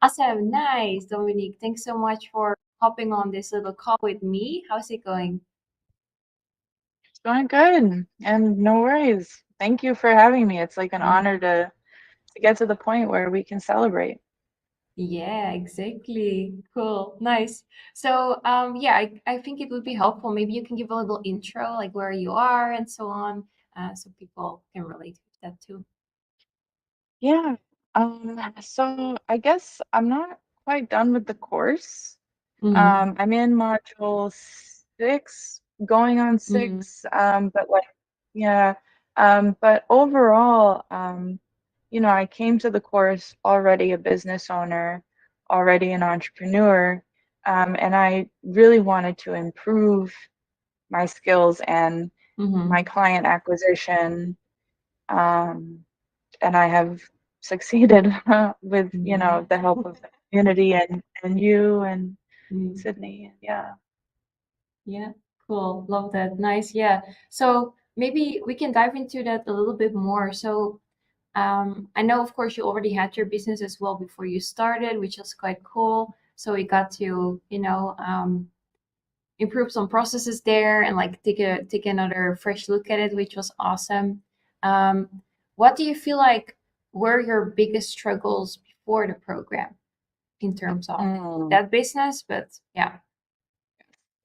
Awesome. Nice, Dominique. Thanks so much for hopping on this little call with me. How's it going? It's going good, and no worries. Thank you for having me. It's like an honor to get to the point where we can celebrate. Yeah, exactly. Cool. Nice. So, yeah, I think it would be helpful. Maybe you can give a little intro, like where you are and so on, so people can relate with that too. Yeah. So I guess I'm not quite done with the course. Mm-hmm. I'm in module 6, going on Mm-hmm. 6. But like, yeah. But overall, I came to the course already a business owner, already an entrepreneur, and I really wanted to improve my skills and my Mm-hmm. client acquisition. Um, and I have succeeded with, Yeah. the help of the community and you and Mm. Sydney. Yeah. Yeah. Cool. Love that. Nice. Yeah. So maybe we can dive into that a little bit more. So, I know, of course, you already had your business as well before you started, which was quite cool. So we got to, improve some processes there and like take another fresh look at it, which was awesome. Um, what do you feel like were your biggest struggles before the program in terms of Mm, that business? But yeah.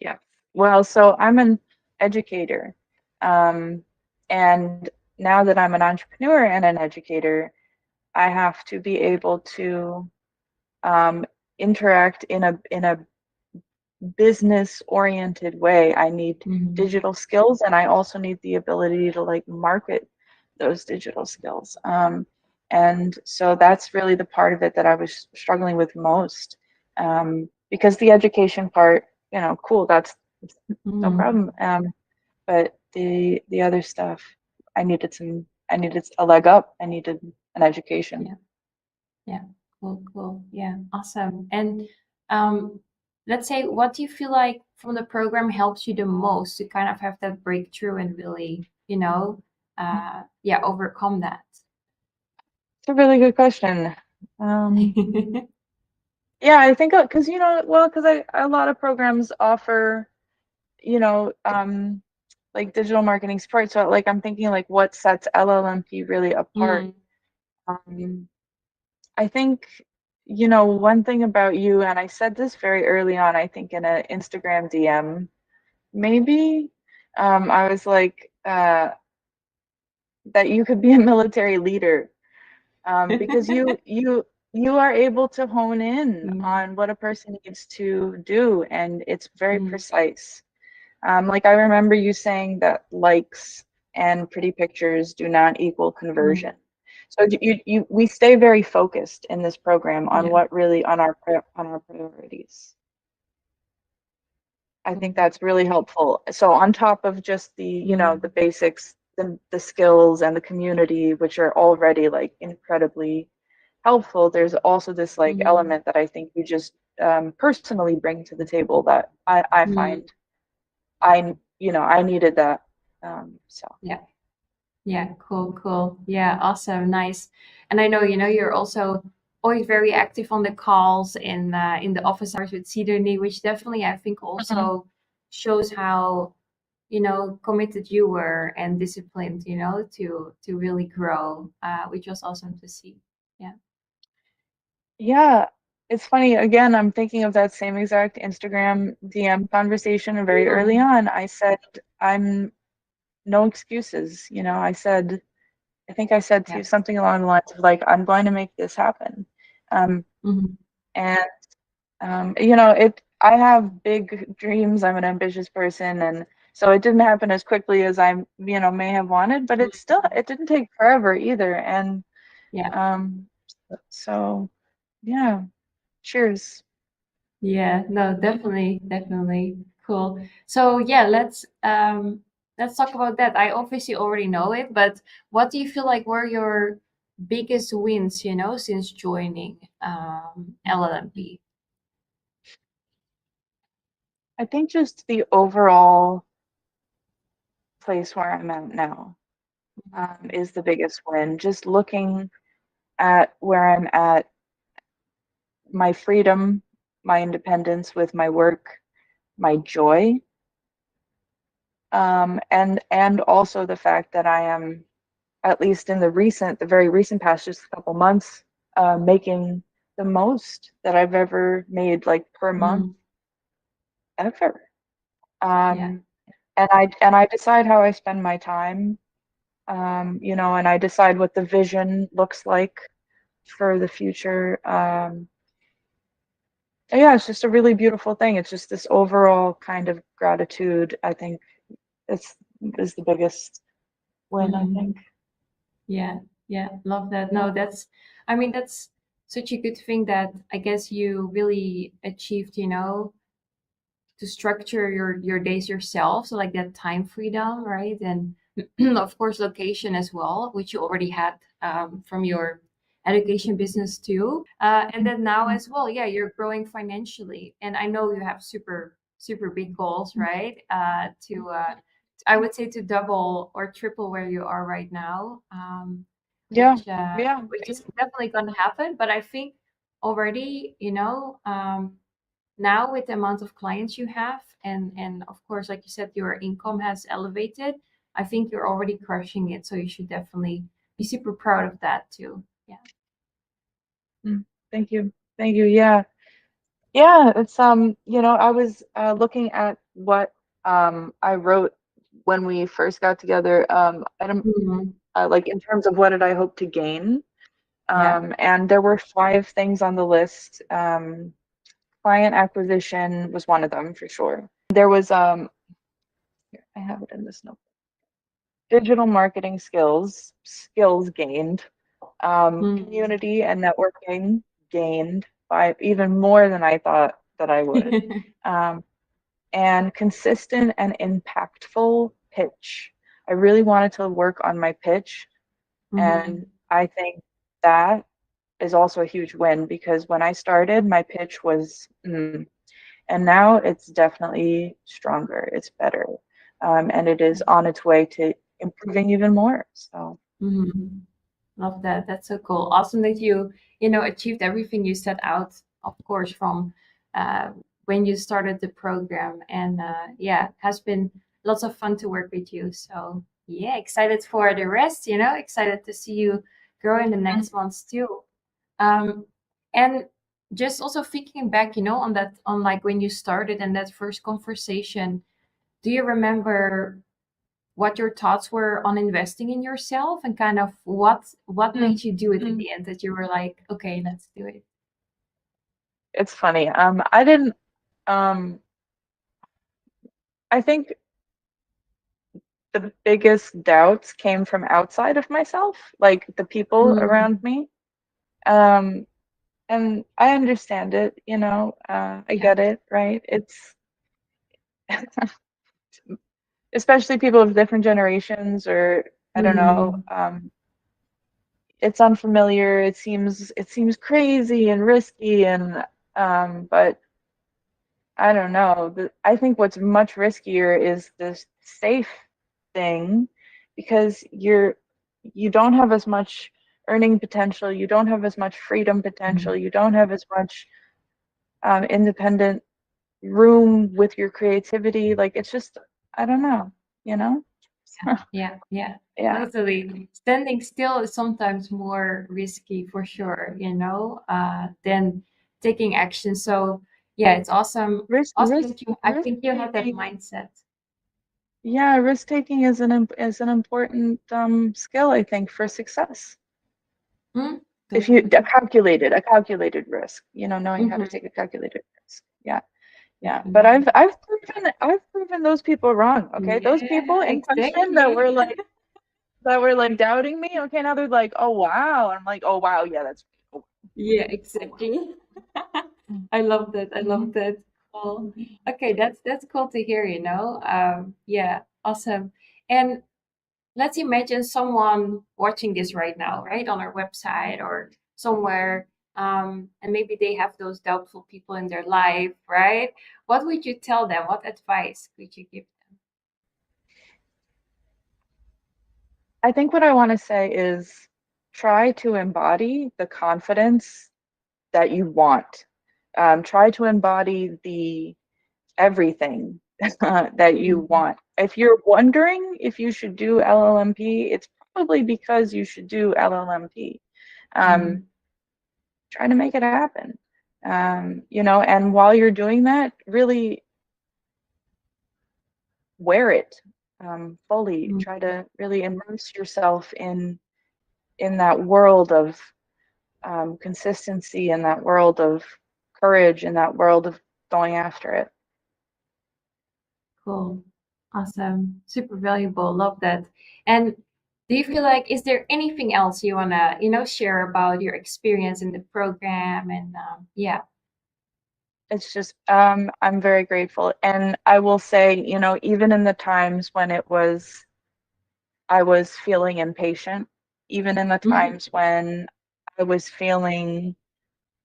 yeah. Well, so I'm an educator. Um, and now that I'm an entrepreneur and an educator, I have to be able to um, interact in a business oriented way. I need Hmm. digital skills, and I also need the ability to like market those digital skills. And so that's really the part of it that I was struggling with most. Because the education part, cool, that's no Hmm. problem. But the other stuff, I needed a leg up. I needed an education. Yeah. Yeah. Cool. Cool. Yeah. Awesome. And um, let's say, what do you feel like from the program helps you the most to kind of have that breakthrough and really, yeah, overcome that? It's a really good question. Yeah, I think because well, because a lot of programs offer you know like digital marketing support. So like I'm thinking like what sets LLMP really apart. Mm. Um, I think one thing about you, and I said this very early on, I think in an Instagram DM, maybe I was like that you could be a military leader because you are able to hone in Mm. on what a person needs to do, and it's very Mm. precise. Like I remember you saying that likes and pretty pictures do not equal conversion. Mm. So we stay very focused in this program on Yeah. what really on our priorities. I think Mm. that's really helpful. So on top of just the Mm. basics, the skills and the community, which are already like incredibly helpful, there's also this like Mm. element that I think you just personally bring to the table that I Mm. find I needed that. So Yeah. Yeah. Cool. Cool. Yeah. Awesome. Nice. And I know, you're also always very active on the calls in the office hours with Sidonie, which definitely I think Mhm. also shows how, committed you were and disciplined, to really grow, which was awesome to see. Yeah. Yeah, it's funny. Again, I'm thinking of that same exact Instagram DM conversation. And very early Mm. on, I said, I'm no excuses. I think I said to Yeah. you something along the lines of like, I'm going to make this happen. Um, Hmm. and I have big dreams. I'm an ambitious person, and so it didn't happen as quickly as may have wanted, but it didn't take forever either. And Yeah. um, so yeah, cheers. Yeah, no, definitely, definitely. Cool. So yeah, let's talk about that. I obviously already know it, but what do you feel like were your biggest wins, since joining LLMP? I think just the overall place where I'm at now is the biggest win. Just looking at where I'm at my freedom, my independence with my work, my joy, and also the fact that I am, at least in the very recent past, just a couple months, making the most that I've ever made, like per month Mm, ever. yeah. Um, and I decide how I spend my time, and I decide what the vision looks like for the future. Yeah, it's just a really beautiful thing. It's just this overall kind of gratitude, I think, it's is the biggest win, I Mhm. think. Yeah, yeah, love that. Yeah. No, I mean, that's such a good thing that I guess you really achieved, to structure your days yourself. So like that time freedom, right? And of course, location as well, which you already had from your education business too. And then now as well, yeah, you're growing financially. And I know you have super, super big goals, right? I would say to double or triple where you are right now, Yeah. Yeah. which is definitely going to happen. But I think already, now with the amount of clients you have, and of course, like you said, your income has elevated. I think you're already crushing it, so you should definitely be super proud of that too. Yeah. Mm, thank you. Thank you. Yeah. Yeah, it's I was looking at what I wrote when we first got together. I don't Mhm. like in terms of what did I hope to gain. Yeah. And there were 5 things on the list. Client acquisition was one of them for sure. There was here, I have it in this note. Digital marketing skills gained. Mhm. Community and networking gained by even more than I thought that I would. Um, and consistent and impactful pitch. I really wanted to work on my pitch, and Mhm. I think that is also a huge win because when I started, my pitch was, and now it's definitely stronger. It's better, and it is on its way to improving even more. So, Mhm. Love that. That's so cool. Awesome that you achieved everything you set out, of course, from uh, when you started the program. And yeah, it has been lots of fun to work with you. So yeah, excited for the rest, excited to see you grow in the next months too. Um, and just also thinking back, on like when you started and that first conversation, do you remember what your thoughts were on investing in yourself and kind of what mm, made you do it in mm. the end that you were like, okay, let's do it. It's funny. I didn't. Um, I think the biggest doubts came from outside of myself, like the people around Mm, me. Um, and I understand it, I yeah. get it, right? It's especially people of different generations, or I don't know, Mm, it's unfamiliar. It seems crazy and risky, and but I don't know. I think what's much riskier is this safe thing because you don't have as much earning potential, you don't have as much freedom potential, mm, you don't have as much independent room with your creativity. Like it's just, I don't know, you know? yeah, yeah, Yeah. totally. Standing still is sometimes more risky for sure, than taking action. So yeah, it's awesome. Risk, Awesome risk, that I risk think you have that taking. mindset. Yeah, risk taking is an important skill, I think, for success. Mm, If you totally. a calculated risk, knowing how to Hmm. take a calculated risk. Yeah, yeah. But Definitely. I've proven those people wrong. Okay, those people Yeah, in question that exactly. were like doubting me. Okay, now they're like, oh wow. I'm like, oh wow, yeah, that's oh, Yeah, oh wow. exactly. I love that. I Mm-hmm. love that. Well, okay, that's cool to hear, yeah, awesome. And let's imagine someone watching this right now, right, on our website or somewhere, and maybe they have those doubtful people in their life, right? What would you tell them? What advice would you give I think what I want to say is try to embody the confidence that you want. Try to embody the everything that you want. If you're wondering if you should do LLMP, it's probably because you should do LLMP. Try to make it happen. You know, and while you're doing that, really wear it fully. Try to really immerse yourself in that world of consistency, in that world of courage, in that world of going after it. Cool. Awesome. Super valuable. Love that. And do you feel like, is there anything else you want to, share about your experience in the program? And yeah. It's just, I'm very grateful. And I will say, you know, even in the times when I was feeling impatient, even in the times when I was feeling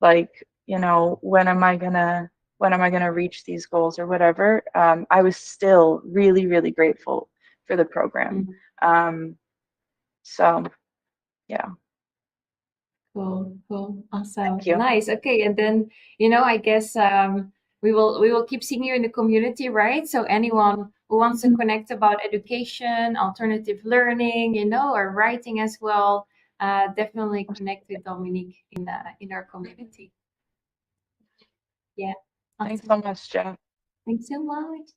like, you know, when am I gonna reach these goals or whatever, I was still really, really grateful for the program. So yeah. Cool. Awesome. Thank you. Nice. Okay. And then, I guess we will keep seeing you in the community, right? So anyone who wants to connect about education, alternative learning, or writing as well, definitely connect with Dominique in our community. Yeah. Thanks Awesome. so much, Jeff. Thanks so much.